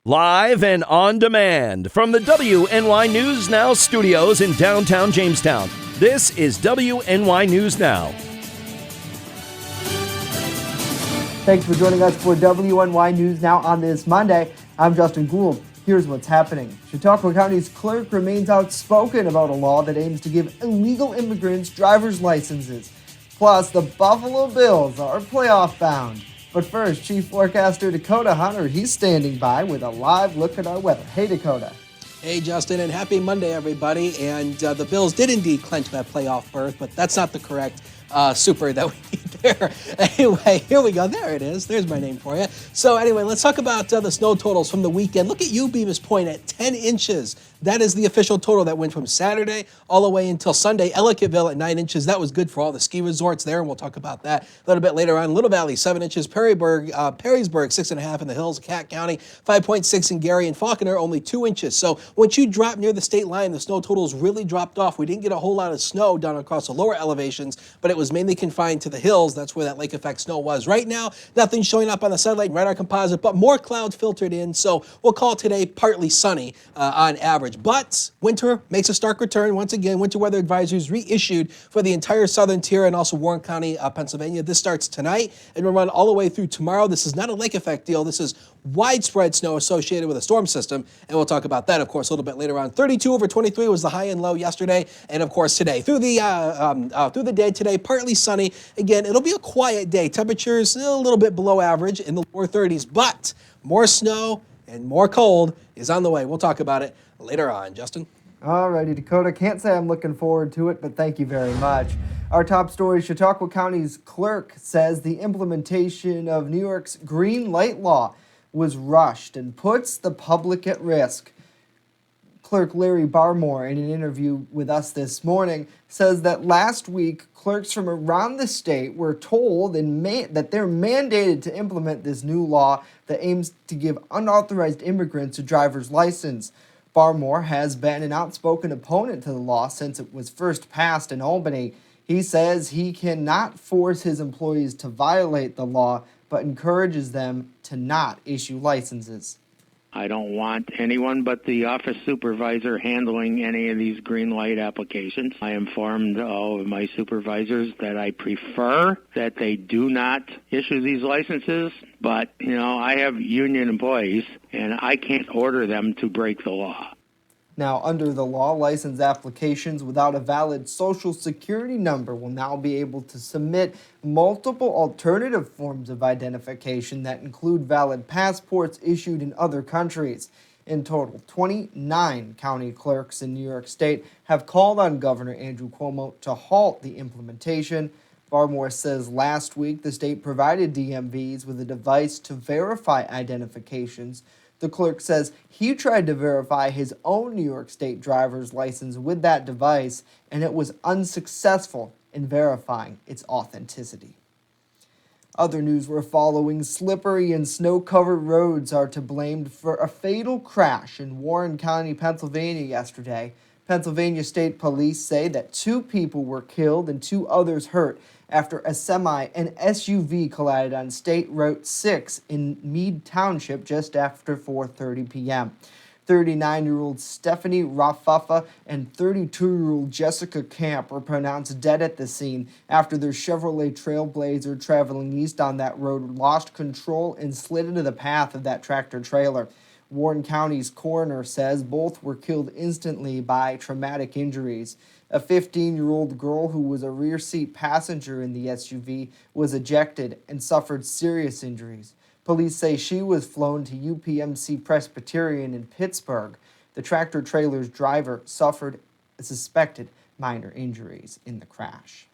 Live and on demand from the WNY News Now studios in downtown Jamestown. This is WNY News Now. Thanks for joining us for WNY News Now on this Monday. I'm Justin Gould. Here's what's happening. Chautauqua County's clerk remains outspoken about a law that aims to give illegal immigrants driver's licenses. Plus, the Buffalo Bills are playoff bound. But first, Chief Forecaster Dakota Hunter, he's standing by with a live look at our weather. Hey, Dakota. Hey, Justin, and happy Monday, everybody. And the Bills did indeed clinch that playoff berth, but that's not the correct super that we need there. Anyway, here we go. There it is. There's my name for you. So anyway, let's talk about the snow totals from the weekend. Look at you, Beavis Point, at 10 inches. That is the official total that went from Saturday all the way until Sunday. Ellicottville at 9 inches. That was good for all the ski resorts there, and we'll talk about that a little bit later on. Little Valley, 7 inches. Perrysburg, 6.5 in the hills of Cat County. 5.6 in Gary and Falconer, only 2 inches. So once you drop near the state line, the snow totals really dropped off. We didn't get a whole lot of snow down across the lower elevations, but it was mainly confined to the hills. That's where that lake effect snow was. Right now, nothing showing up on the satellite radar composite, but more clouds filtered in. So we'll call today partly sunny on average. But winter makes a stark return. Once again, winter weather advisories reissued for the entire southern tier and also Warren County, Pennsylvania. This starts tonight and will run all the way through tomorrow. This is not a lake effect deal. This is widespread snow associated with a storm system, and we'll talk about that, of course, a little bit later on. 32 over 23 was the high and low yesterday, and of course today. Through the day today, partly sunny. Again, it'll be a quiet day. Temperatures a little bit below average in the lower 30s, but more snow and more cold is on the way. We'll talk about it later on. Justin? Alrighty, Dakota. Can't say I'm looking forward to it, but thank you very much. Our top story, Chautauqua County's clerk says the implementation of New York's green light law was rushed and puts the public at risk. Clerk Larry Barmore, in an interview with us this morning, says that last week, clerks from around the state were told that they're mandated to implement this new law that aims to give unauthorized immigrants a driver's license. Barmore has been an outspoken opponent to the law since it was first passed in Albany. He says he cannot force his employees to violate the law, but encourages them to not issue licenses. I don't want anyone but the office supervisor handling any of these green light applications. I informed all of my supervisors that I prefer that they do not issue these licenses, but, I have union employees, and I can't order them to break the law. Now, under the law, license applications without a valid Social Security number will now be able to submit multiple alternative forms of identification that include valid passports issued in other countries. In total, 29 county clerks in New York State have called on Governor Andrew Cuomo to halt the implementation. Barmore says last week the state provided DMVs with a device to verify identifications. The clerk says he tried to verify his own New York State driver's license with that device, and it was unsuccessful in verifying its authenticity. Other news we're following, slippery and snow-covered roads are to blame for a fatal crash in Warren County, Pennsylvania yesterday. Pennsylvania State Police say that 2 people were killed and 2 others hurt after a semi and SUV collided on State Route 6 in Meade Township just after 4:30 p.m. 39-year-old Stephanie Raffafa and 32-year-old Jessica Camp were pronounced dead at the scene after their Chevrolet Trailblazer traveling east on that road lost control and slid into the path of that tractor-trailer. Warren County's coroner says both were killed instantly by traumatic injuries. A 15-year-old girl who was a rear seat passenger in the SUV was ejected and suffered serious injuries. Police say she was flown to UPMC Presbyterian in Pittsburgh. The tractor-trailer's driver suffered suspected minor injuries in the crash.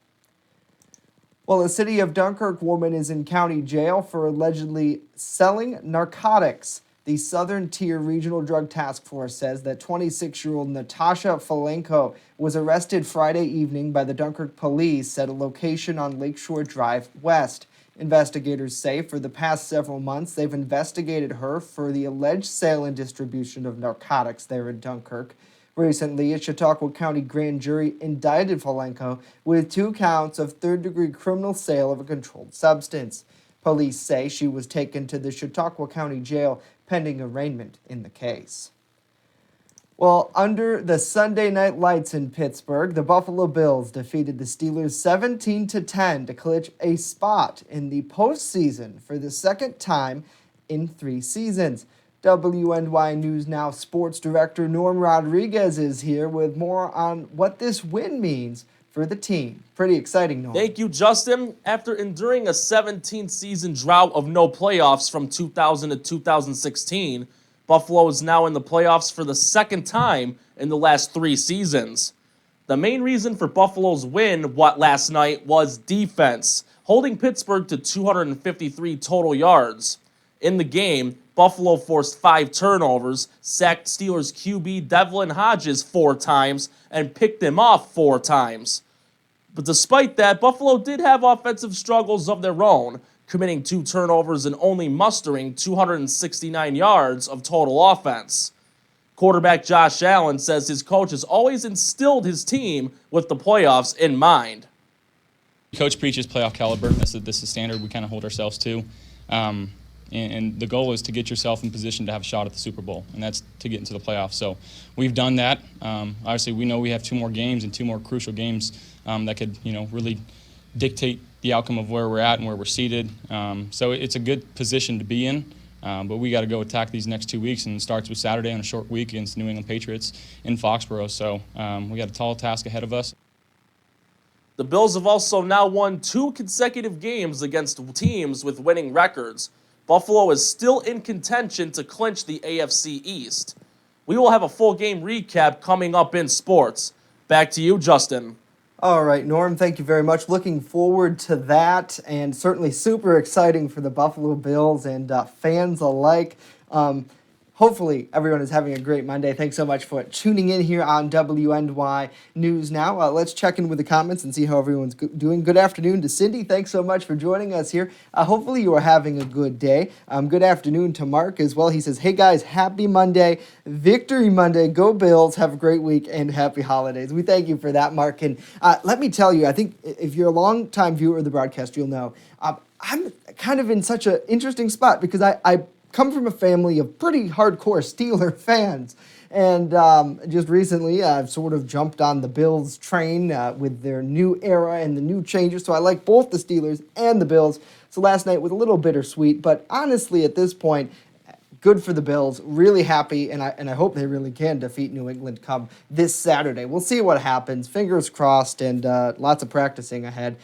Well, a City of Dunkirk woman is in county jail for allegedly selling narcotics. The Southern Tier Regional Drug Task Force says that 26-year-old Natasha Falenko was arrested Friday evening by the Dunkirk police at a location on Lakeshore Drive West. Investigators say for the past several months, they've investigated her for the alleged sale and distribution of narcotics there in Dunkirk. Recently, a Chautauqua County grand jury indicted Falenko with 2 counts of third-degree criminal sale of a controlled substance. Police say she was taken to the Chautauqua County Jail pending arraignment in the case. Well, under the Sunday night lights in Pittsburgh, the Buffalo Bills defeated the Steelers 17-10 to clinch a spot in the postseason for the second time in 3 seasons. WNY News Now sports director Norm Rodriguez is here with more on what this win means for the team. Pretty exciting, Norm. Thank you, Justin. After enduring a 17-season drought of no playoffs from 2000 to 2016, Buffalo is now in the playoffs for the second time in the last 3 seasons. The main reason for Buffalo's win last night was defense, holding Pittsburgh to 253 total yards. In the game, Buffalo forced 5 turnovers, sacked Steelers QB Devlin Hodges 4 times, and picked him off 4 times. But despite that, Buffalo did have offensive struggles of their own, committing 2 turnovers and only mustering 269 yards of total offense. Quarterback Josh Allen says his coach has always instilled his team with the playoffs in mind. Coach preaches playoff caliber. This is the standard we kind of hold ourselves to. And the goal is to get yourself in position to have a shot at the Super Bowl, and that's to get into the playoffs. So we've done that. Obviously, we know we have 2 more games and 2 more crucial games that could, really dictate the outcome of where we're at and where we're seated. So it's a good position to be in, but we got to go attack these next 2 weeks, and it starts with Saturday on a short week against New England Patriots in Foxborough. So we got a tall task ahead of us. The Bills have also now won 2 consecutive games against teams with winning records. Buffalo is still in contention to clinch the AFC East. We will have a full game recap coming up in sports. Back to you, Justin. All right, Norm, thank you very much. Looking forward to that, and certainly super exciting for the Buffalo Bills and fans alike. Hopefully, everyone is having a great Monday. Thanks so much for tuning in here on WNY News Now. Let's check in with the comments and see how everyone's doing. Good afternoon to Cindy. Thanks so much for joining us here. Hopefully, you are having a good day. Good afternoon to Mark as well. He says, hey, guys, happy Monday. Victory Monday. Go Bills. Have a great week and happy holidays. We thank you for that, Mark. And let me tell you, I think if you're a long-time viewer of the broadcast, you'll know I'm kind of in such an interesting spot because I come from a family of pretty hardcore Steeler fans. And just recently, I've sort of jumped on the Bills train with their new era and the new changes. So I like both the Steelers and the Bills. So last night was a little bittersweet. But honestly, at this point, good for the Bills. Really happy, and I hope they really can defeat New England come this Saturday. We'll see what happens. Fingers crossed, and lots of practicing ahead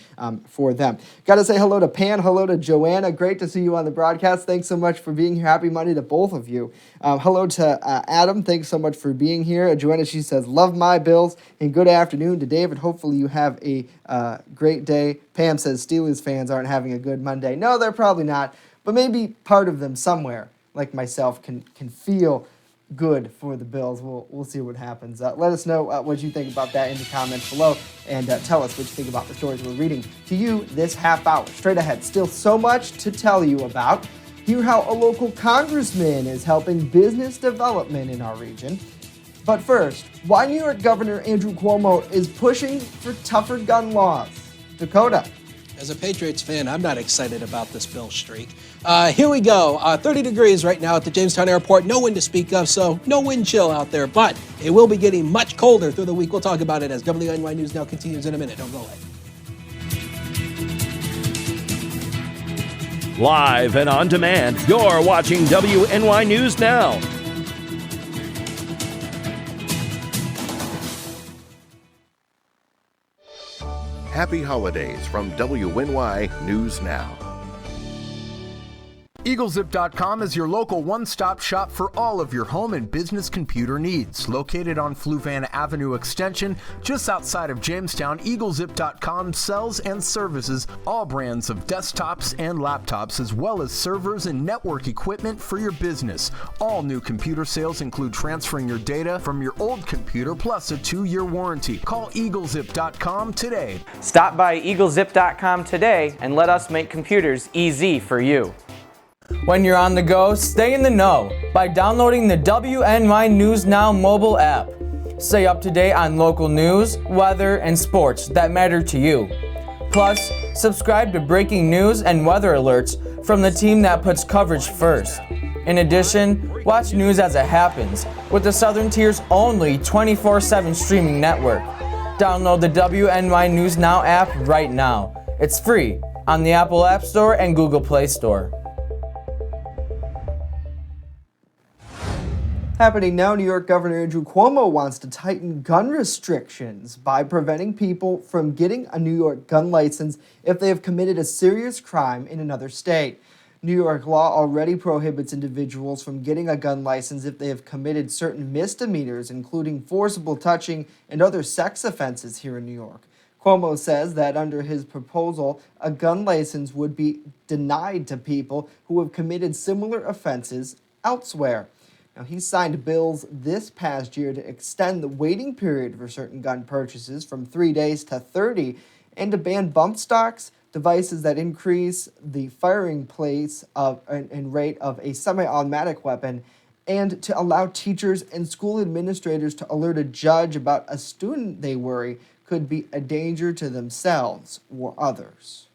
for them. Got to say hello to Pan, hello to Joanna. Great to see you on the broadcast. Thanks so much for being here. Happy Monday to both of you. Hello to Adam. Thanks so much for being here. Joanna, she says, love my Bills, and good afternoon to David. Hopefully you have a great day. Pam says Steelers fans aren't having a good Monday. No, they're probably not, but maybe part of them somewhere, like myself, can feel good for the Bills. We'll see what happens. Let us know what you think about that in the comments below, and tell us what you think about the stories we're reading to you this half hour. Straight ahead, still so much to tell you about. Hear how a local congressman is helping business development in our region. But first, why New York Governor Andrew Cuomo is pushing for tougher gun laws. Dakota. As a Patriots fan, I'm not excited about this Bill streak. Here we go. 30 degrees right now at the Jamestown airport. No wind to speak of, so no wind chill out there. But it will be getting much colder through the week. We'll talk about it as WNY News Now continues in a minute. Don't go away. Live and on demand, you're watching WNY News Now. Happy holidays from WNY News Now. EagleZip.com is your local one-stop shop for all of your home and business computer needs. Located on Fluvan Avenue Extension, just outside of Jamestown, EagleZip.com sells and services all brands of desktops and laptops, as well as servers and network equipment for your business. All new computer sales include transferring your data from your old computer, plus a 2-year warranty. Call EagleZip.com today. Stop by EagleZip.com today and let us make computers easy for you. When you're on the go, stay in the know by downloading the WNY News Now mobile app. Stay up to date on local news, weather, and sports that matter to you. Plus, subscribe to breaking news and weather alerts from the team that puts coverage first. In addition, watch news as it happens with the Southern Tier's only 24/7 streaming network. Download the WNY News Now app right now. It's free on the Apple App Store and Google Play Store. Happening now, New York Governor Andrew Cuomo wants to tighten gun restrictions by preventing people from getting a New York gun license if they have committed a serious crime in another state. New York law already prohibits individuals from getting a gun license if they have committed certain misdemeanors, including forcible touching and other sex offenses here in New York. Cuomo says that under his proposal, a gun license would be denied to people who have committed similar offenses elsewhere. Now, he signed bills this past year to extend the waiting period for certain gun purchases from 3 days to 30 and to ban bump stocks, devices that increase the firing pace and rate of a semi-automatic weapon, and to allow teachers and school administrators to alert a judge about a student they worry could be a danger to themselves or others.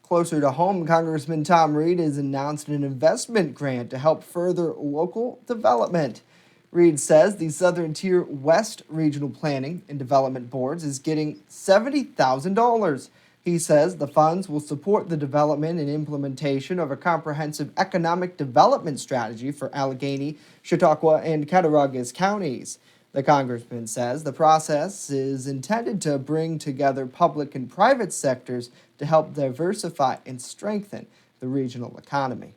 Closer to home, Congressman Tom Reed has announced an investment grant to help further local development. Reed says the Southern Tier West Regional Planning and Development Boards is getting $70,000. He says the funds will support the development and implementation of a comprehensive economic development strategy for Allegheny, Chautauqua, and Cattaraugus counties. The congressman says the process is intended to bring together public and private sectors to help diversify and strengthen the regional economy.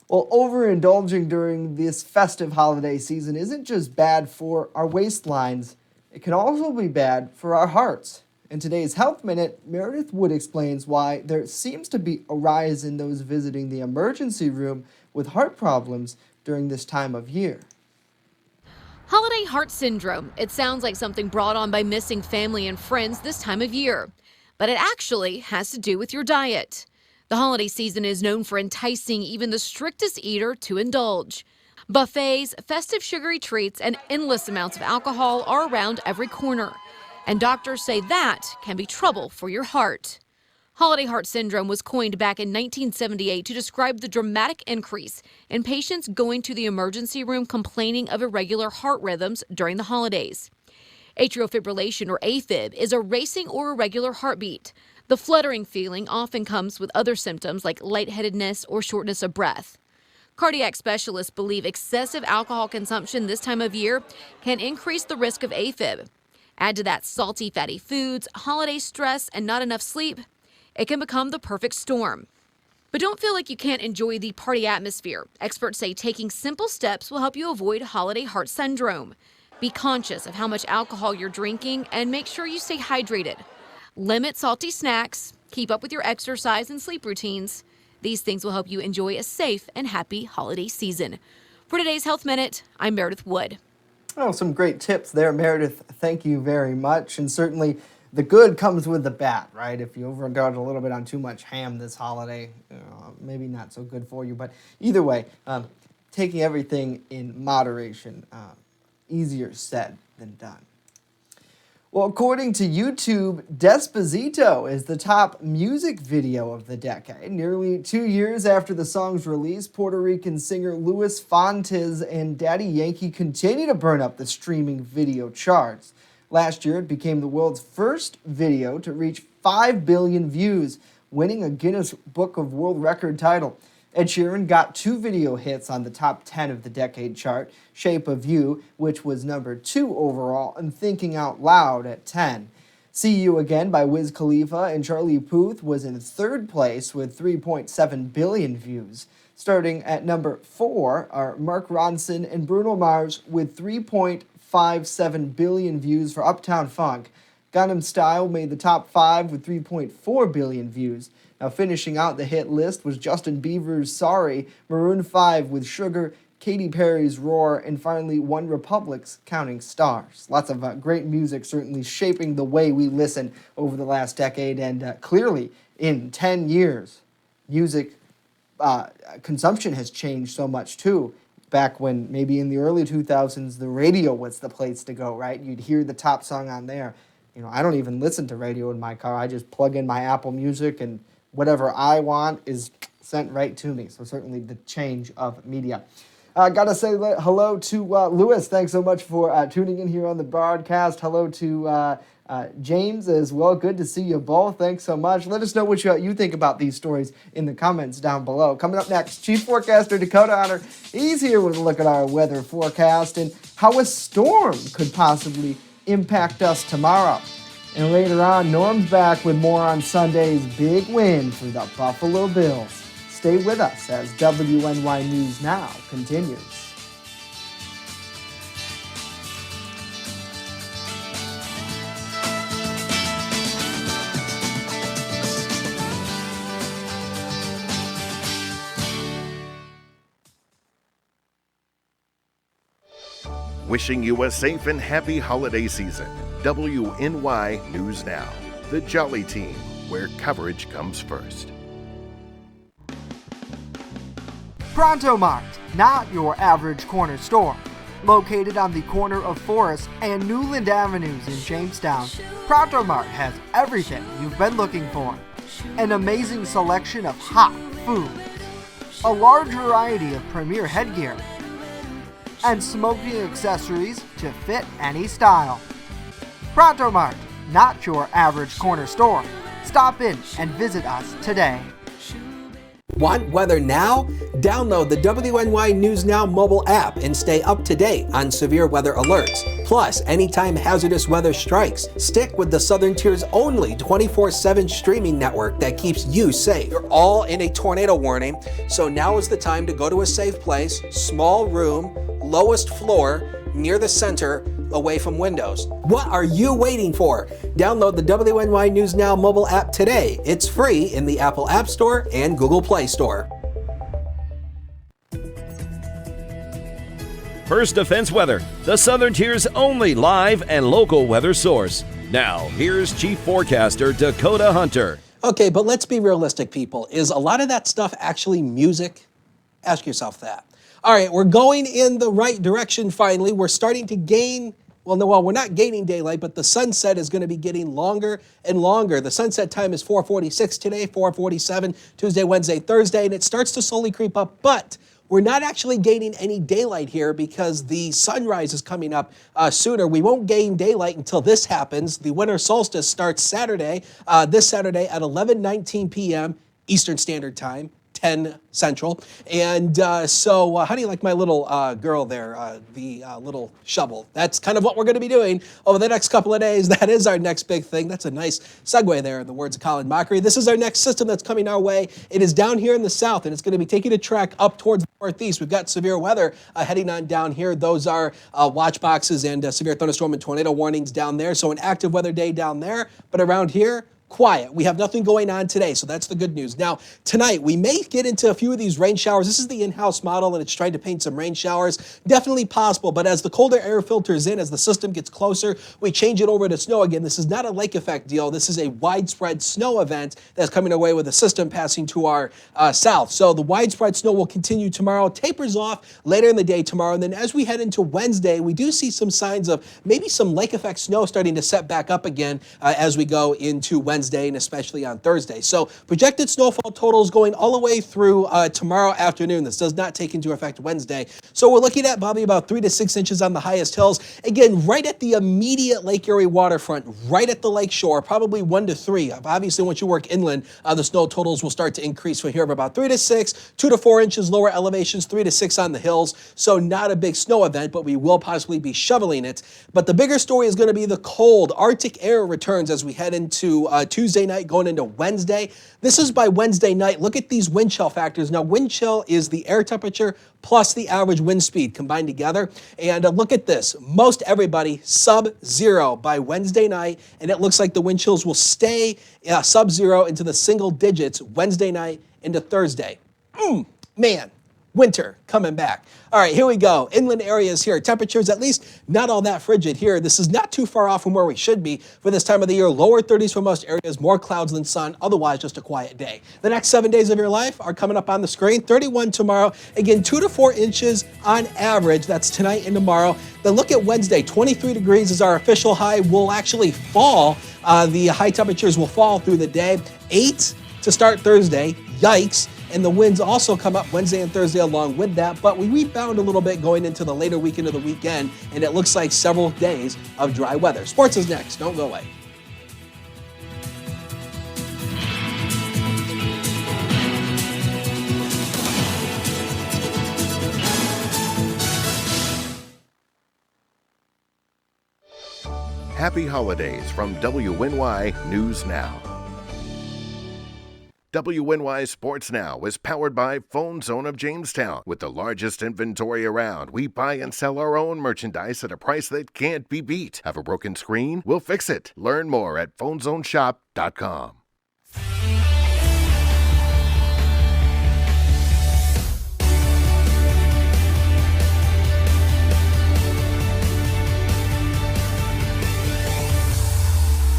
Well, overindulging during this festive holiday season isn't just bad for our waistlines, it can also be bad for our hearts. In today's Health Minute, Meredith Wood explains why there seems to be a rise in those visiting the emergency room with heart problems during this time of year. Holiday heart syndrome. It sounds like something brought on by missing family and friends this time of year, but it actually has to do with your diet. The holiday season is known for enticing even the strictest eater to indulge. Buffets, festive sugary treats, and endless amounts of alcohol are around every corner, and doctors say that can be trouble for your heart. Holiday heart syndrome was coined back in 1978 to describe the dramatic increase in patients going to the emergency room complaining of irregular heart rhythms during the holidays. Atrial fibrillation, or AFib, is a racing or irregular heartbeat. The fluttering feeling often comes with other symptoms like lightheadedness or shortness of breath. Cardiac specialists believe excessive alcohol consumption this time of year can increase the risk of AFib. Add to that salty, fatty foods, holiday stress, and not enough sleep, it can become the perfect storm. But don't feel like you can't enjoy the party atmosphere. Experts say taking simple steps will help you avoid holiday heart syndrome. Be conscious of how much alcohol you're drinking and make sure you stay hydrated. Limit salty snacks, keep up with your exercise and sleep routines. These things will help you enjoy a safe and happy holiday season. For today's Health Minute, I'm Meredith Wood. Oh, some great tips there, Meredith. Thank you very much. And certainly the good comes with the bad, right? If you overindulge a little bit on too much ham this holiday, maybe not so good for you. But either way, taking everything in moderation, easier said than done. Well, according to YouTube, Despacito is the top music video of the decade. Nearly 2 years after the song's release, Puerto Rican singer Luis Fontes and Daddy Yankee continue to burn up the streaming video charts. Last year, it became the world's first video to reach 5 billion views, winning a Guinness Book of World Record title. Ed Sheeran got 2 video hits on the top 10 of the decade chart, Shape of You, which was number 2 overall, and Thinking Out Loud at 10. See You Again by Wiz Khalifa and Charlie Puth was in 3rd place with 3.7 billion views. Starting at number 4 are Mark Ronson and Bruno Mars with 3.57 billion views for Uptown Funk. Gangnam Style made the top 5 with 3.4 billion views. Now, finishing out the hit list was Justin Bieber's Sorry, Maroon 5 with Sugar, Katy Perry's Roar, and finally One Republic's Counting Stars. Lots of great music certainly shaping the way we listen over the last decade, and clearly in 10 years, music consumption has changed so much too. Back when maybe in the early 2000s, the radio was the place to go, right? You'd hear the top song on there. You know, I don't even listen to radio in my car. I just plug in my Apple Music and whatever I want is sent right to me. So certainly the change of media. Gotta say hello to Lewis. Thanks so much for tuning in here on the broadcast. Hello to James as well. Good to see you both. Thanks so much. Let us know what you think about these stories in the comments down below. Coming up next, Chief Forecaster Dakota Hunter. He's here with a look at our weather forecast and how a storm could possibly impact us tomorrow. And later on, Norm's back with more on Sunday's big win for the Buffalo Bills. Stay with us as WNY News Now continues. Wishing you a safe and happy holiday season. WNY News Now, the Jolly Team, where coverage comes first. Pronto Mart, not your average corner store. Located on the corner of Forest and Newland Avenues in Jamestown, Pronto Mart has everything you've been looking for. An amazing selection of hot food, a large variety of premier headgear, and smoking accessories to fit any style. Pronto Mart, not your average corner store. Stop in and visit us today. Want weather now? Download the WNY News Now mobile app and stay up to date on severe weather alerts. Plus, anytime hazardous weather strikes, stick with the Southern Tier's only 24/7 streaming network that keeps you safe. You're all in a tornado warning, so now is the time to go to a safe place, small room, lowest floor, near the center, away from windows. What are you waiting for? Download the WNY News Now mobile app today. It's free in the Apple App Store and Google Play Store. First Defense Weather, the Southern Tier's only live and local weather source. Now, here's Chief Forecaster Dakota Hunter. Okay, but let's be realistic, people. Is a lot of that stuff actually music? Ask yourself that. All right, we're going in the right direction finally. We're starting to gain, we're not gaining daylight, but the sunset is going to be getting longer and longer. The sunset time is 4:46 today, 4:47 Tuesday, Wednesday, Thursday, and it starts to slowly creep up, but we're not actually gaining any daylight here because the sunrise is coming up sooner. We won't gain daylight until this happens. The winter solstice starts Saturday, this Saturday at 11:19 p.m. Eastern Standard Time. 10 Central. And so how do you like my little girl there, the little shovel? That's kind of what we're going to be doing over the next couple of days. That is our next big thing. That's a nice segue there in the words of Colin Mockery. This is our next system that's coming our way. It is down here in the south, and it's going to be taking a track up towards the northeast. We've got severe weather heading on down here. Those are watch boxes and severe thunderstorm and tornado warnings down there. So an active weather day down there, but around here, quiet. We have nothing going on today, so that's the good news. Now, tonight, we may get into a few of these rain showers. This is the in-house model, and it's trying to paint some rain showers. Definitely possible, but as the colder air filters in, as the system gets closer, we change it over to snow again. This is not a lake effect deal. This is a widespread snow event that's coming away with the system passing to our south. So the widespread snow will continue tomorrow, tapers off later in the day tomorrow, and then as we head into Wednesday, we do see some signs of maybe some lake effect snow starting to set back up again as we go into Wednesday and especially on Thursday. So projected snowfall totals going all the way through tomorrow afternoon. This does not take into effect Wednesday. So we're looking at, Bobby, about 3 to 6 inches on the highest hills. Again, right at the immediate Lake Erie waterfront, right at the lake shore, probably 1 to 3. Obviously, once you work inland, the snow totals will start to increase from here of about 3 to 6, 2 to 4 inches lower elevations, 3 to 6 on the hills. So not a big snow event, but we will possibly be shoveling it. But the bigger story is going to be the cold Arctic air returns as we head into Tuesday night going into Wednesday. This is by Wednesday night. Look at these wind chill factors. Now, wind chill is the air temperature plus the average wind speed combined together. And look at this. Most everybody sub-zero by Wednesday night, and it looks like the wind chills will stay sub-zero into the single digits Wednesday night into Thursday. Man. Winter coming back. All right, here we go. Inland areas here. Temperatures at least not all that frigid here. This is not too far off from where we should be for this time of the year. Lower 30s for most areas, more clouds than sun. Otherwise, just a quiet day. The next 7 days of your life are coming up on the screen. 31 tomorrow. Again, 2 to 4 inches on average. That's tonight and tomorrow. Then look at Wednesday. 23 degrees is our official high. Will actually fall. The high temperatures will fall through the day. 8 to start Thursday. Yikes. and the winds also come up Wednesday and Thursday along with that, but we rebound a little bit going into the later weekend of the weekend, and it looks like several days of dry weather. Sports is next. Don't go away. Happy holidays from WNY News Now. WNY Sports Now is powered by Phone Zone of Jamestown. With the largest inventory around, we buy and sell our own merchandise at a price that can't be beat. Have a broken screen? We'll fix it. Learn more at phonezoneshop.com.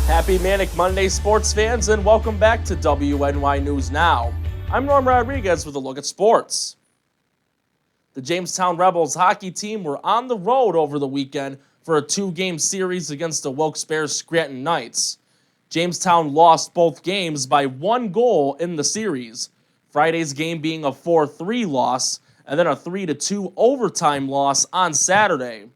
Happy Manic Monday, sports fans, and welcome back to WNY News Now. I'm Norm Rodriguez with a look at sports. The Jamestown Rebels hockey team were on the road over the weekend for a 2-game series against the Wilkes-Barre Scranton Knights. Jamestown lost both games by 1 goal in the series, Friday's game being a 4-3 loss, and then a 3-2 overtime loss on Saturday.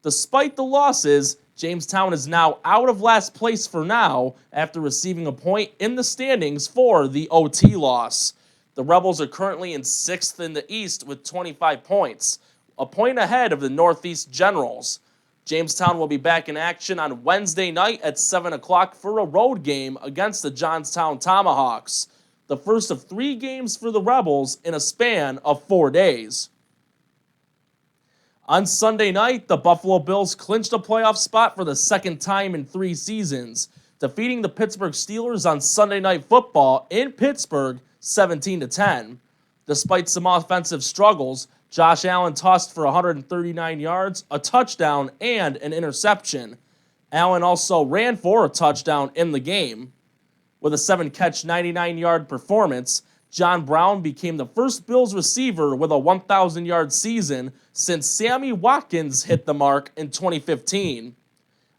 Despite the losses, Jamestown is now out of last place for now after receiving a point in the standings for the OT loss. The Rebels are currently in 6th in the East with 25 points, a point ahead of the Northeast Generals. Jamestown will be back in action on Wednesday night at 7 o'clock for a road game against the Johnstown Tomahawks, the first of 3 games for the Rebels in a span of 4 days. On Sunday night, the Buffalo Bills clinched a playoff spot for the second time in 3 seasons, defeating the Pittsburgh Steelers on Sunday Night Football in Pittsburgh 17-10. Despite some offensive struggles, Josh Allen tossed for 139 yards, a touchdown, and an interception. Allen also ran for a touchdown in the game. With a 7-catch, 99-yard performance, John Brown became the first Bills receiver with a 1,000-yard season since Sammy Watkins hit the mark in 2015.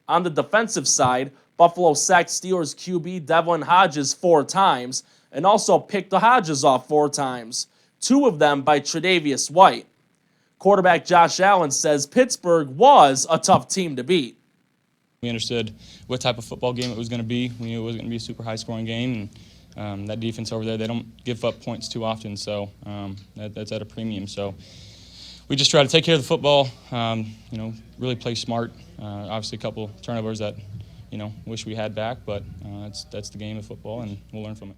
On the defensive side, Buffalo sacked Steelers QB Devlin Hodges 4 times and also picked the Hodges off 4 times, 2 of them by Tre'Davious White. Quarterback Josh Allen says Pittsburgh was a tough team to beat. We understood what type of football game it was going to be. We knew it was going to be a super high-scoring game, and that defense over there, they don't give up points too often, so that's at a premium. So we just try to take care of the football, really play smart. Obviously a couple turnovers that, wish we had back, but that's the game of football, and we'll learn from it.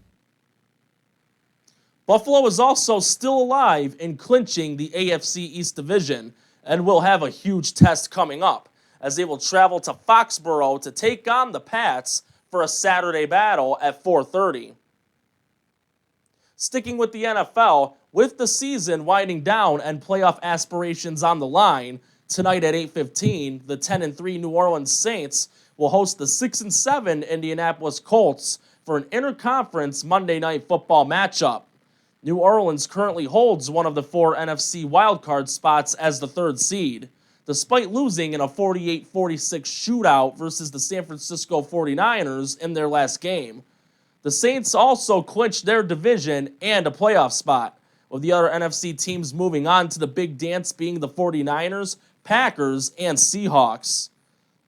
Buffalo is also still alive in clinching the AFC East Division and will have a huge test coming up as they will travel to Foxborough to take on the Pats for a Saturday battle at 4:30. Sticking with the NFL, with the season winding down and playoff aspirations on the line, tonight at 8:15, the 10-3 New Orleans Saints will host the 6-7 Indianapolis Colts for an interconference Monday Night Football matchup. New Orleans currently holds one of the 4 NFC wildcard spots as the 3rd seed, despite losing in a 48-46 shootout versus the San Francisco 49ers in their last game. The Saints also clinched their division and a playoff spot, with the other NFC teams moving on to the big dance being the 49ers, Packers, and Seahawks.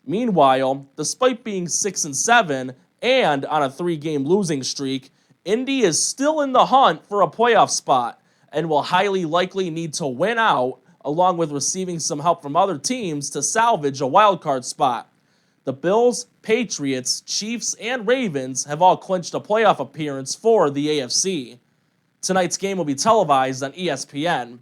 Meanwhile, despite being 6-7 and on a 3-game losing streak, Indy is still in the hunt for a playoff spot and will highly likely need to win out, along with receiving some help from other teams to salvage a wildcard spot. The Bills, Patriots, Chiefs, and Ravens have all clinched a playoff appearance for the AFC. Tonight's game will be televised on ESPN.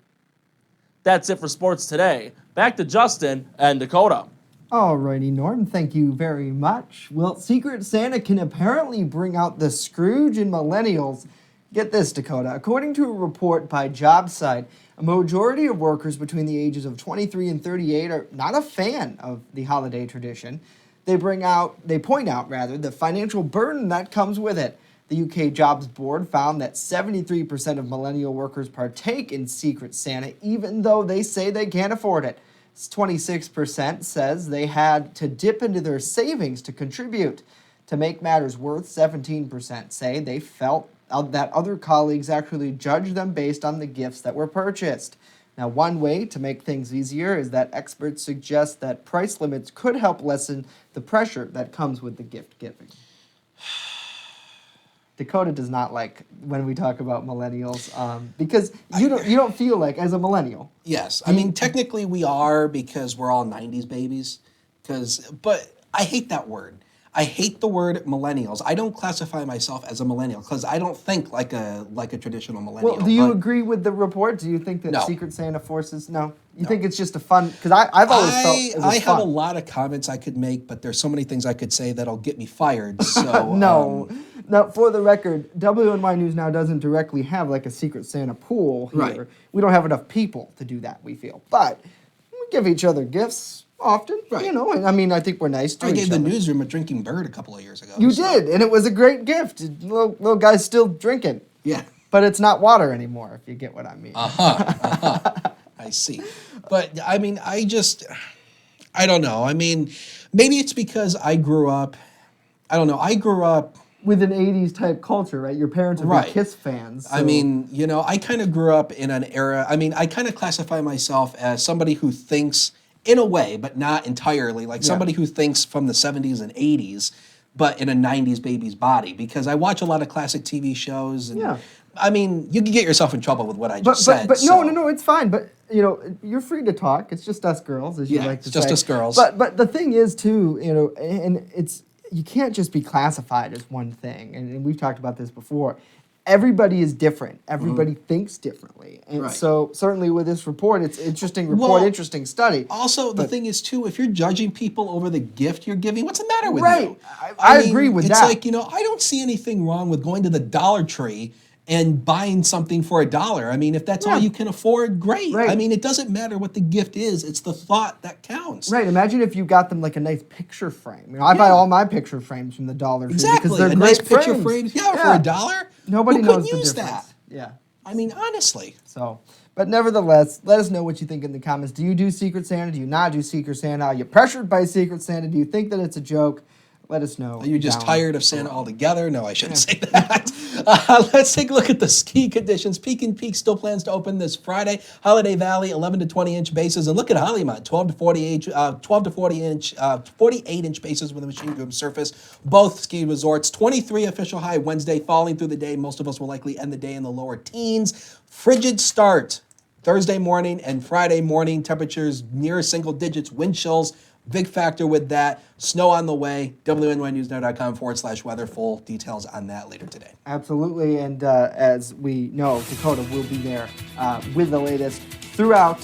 That's it for sports today. Back to Justin and Dakota. Alrighty, Norm, thank you very much. Well, Secret Santa can apparently bring out the Scrooge in millennials. Get this, Dakota. According to a report by JobSite, a majority of workers between the ages of 23 and 38 are not a fan of the holiday tradition. They point out the financial burden that comes with it. The UK Jobs Board found that 73% of millennial workers partake in Secret Santa, even though they say they can't afford it. 26% says they had to dip into their savings to contribute. To make matters worse, 17% say they felt that other colleagues actually judge them based on the gifts that were purchased. Now, one way to make things easier is that experts suggest that price limits could help lessen the pressure that comes with the gift giving. Dakota does not like when we talk about millennials because you don't feel like, as a millennial. Yes, I mean technically we are because we're all '90s babies. But I hate that word. I hate the word millennials. I don't classify myself as a millennial because I don't think like a traditional millennial. Well, do you agree with the report? Do you think that No. Secret Santa forces? No. You think it's just a fun? Because I've always felt it was I have fun. a lot of comments I could make, but there's so many things I could say that'll get me fired. So No. Now, for the record, WNY News Now doesn't directly have like a Secret Santa pool here. Right. We don't have enough people to do that, we feel. But we give each other gifts often, Right. you know, and I mean, I think we're nice to I each gave the other. newsroom a drinking bird a couple of years ago. You so- did, and it was a great gift. Little guy's still drinking. Yeah. But it's not water anymore, if you get what I mean. I see. But I mean, I don't know. I mean, maybe it's because I grew up, With an 80s type culture, right? Your parents would Right. be Kiss fans. I so- mean, you know, I kind of grew up in an era. I mean, I kind of classify myself as somebody who thinks in a way, but not entirely, like somebody who thinks from the 70s and 80s, but in a 90s baby's body, because I watch a lot of classic TV shows. And, Yeah. I mean, you can get yourself in trouble with what I just said. But so- no, it's fine. But you know, you're free to talk. It's just us girls, as you Yeah, like to it's just say. us girls. But the thing is too, you know, and it's you can't just be classified as one thing. And we've talked about this before. Everybody is different. Everybody thinks differently. And Right. so certainly with this report, it's interesting interesting study. Also, the thing is, too, if you're judging people over the gift you're giving, what's the matter with Right. you? I agree with it's that. It's like, you know, I don't see anything wrong with going to the Dollar Tree and buying something for $1. I mean, if that's all you can afford, great. Right. I mean, it doesn't matter what the gift is. It's the thought that counts. Right. Imagine if you got them like a nice picture frame. You know, I buy all my picture frames from the Dollar Tree because Exactly. they're A great nice picture frames. frame. Yeah, for $1. Nobody Who knows couldn't the use difference. that? Yeah. I mean, honestly. So, but nevertheless, let us know what you think in the comments. Do you do Secret Santa? Do you not do Secret Santa? Are you pressured by Secret Santa? Do you think that it's a joke? Let us know. Are you just down tired of Santa altogether? No, I shouldn't say that. Let's take a look at the ski conditions. Peak and Peak still plans to open this Friday. Holiday Valley, 11 to 20 inch bases, and look at Hollymont, 12 to 48 inch bases with a machine groom surface. Both ski resorts, 23 official high Wednesday, falling through the day. Most of us will likely end the day in the lower teens. Frigid start Thursday morning and Friday morning. Temperatures near single digits. Wind chills. Big factor with that. Snow on the way. WNYNewsNow.com/weather. Full details on that later today. Absolutely, and as we know, Dakota will be there with the latest throughout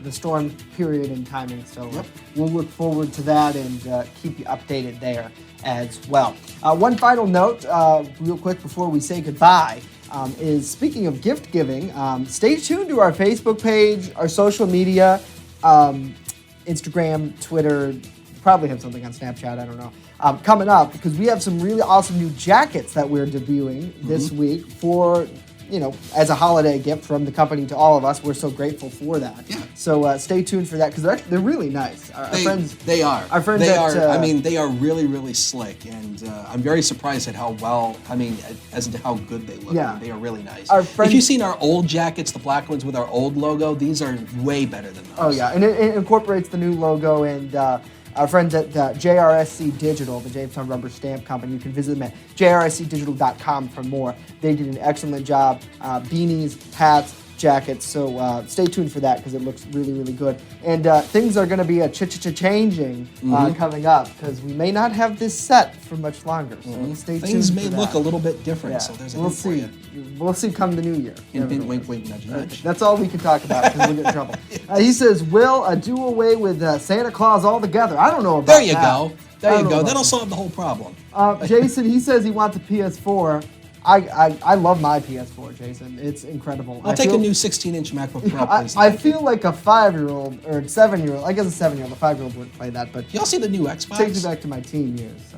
the storm period and timing. So we'll look forward to that and keep you updated there as well. One final note, real quick before we say goodbye, is speaking of gift giving, stay tuned to our Facebook page, our social media, Instagram, Twitter, probably have something on Snapchat, I don't know, coming up, because we have some really awesome new jackets that we're debuting this week for, you know, as a holiday gift from the company to all of us. We're so grateful for that. Yeah. So stay tuned for that, because they're really nice. Our friends, They are. Our friends They at, are. I mean, they are really, really slick, and I'm very surprised at how well. I mean, as to how good they look. Yeah. I mean, they are really nice. Our If friends- you've seen our old jackets, the black ones with our old logo, these are way better than those. Oh yeah, and it incorporates the new logo, and our friends at JRSC Digital, the Jamestown Rubber Stamp Company, you can visit them at jrscdigital.com for more. They did an excellent job. Beanies, hats, jackets, so stay tuned for that because it looks really, really good. And things are going to be changing coming up because we may not have this set for much longer. So stay tuned. Things may for look that. a little bit different, Yeah, so there's a we'll hint for see. you. We'll see come the new year. Hint, hint, wink, wink, nudge, nudge. That's all we can talk about because we'll get in trouble. He says, "Will do away with Santa Claus altogether?" I don't know about There you that. go. There I you don't know go. about That'll that. solve the whole problem. Jason, he says he wants a PS4. I love my PS4, Jason. It's incredible. I'll take a new 16-inch MacBook Pro, please. I feel like a 5-year-old or 7-year-old. I guess a 7-year-old. A 5-year-old wouldn't play that, but Y'all see the new Xbox? takes me back to my teen years. So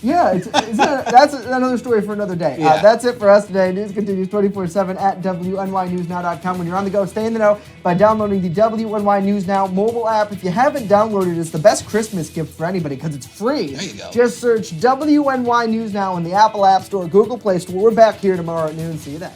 Yeah, that's another story for another day. Yeah. That's it for us today. News continues 24/7 at WNYNewsNow.com. When you're on the go, stay in the know by downloading the WNY News Now mobile app. If you haven't downloaded it, it's the best Christmas gift for anybody because it's free. There you go. Just search WNY News Now in the Apple App Store, Google Play Store. We're back here tomorrow at noon. See you then.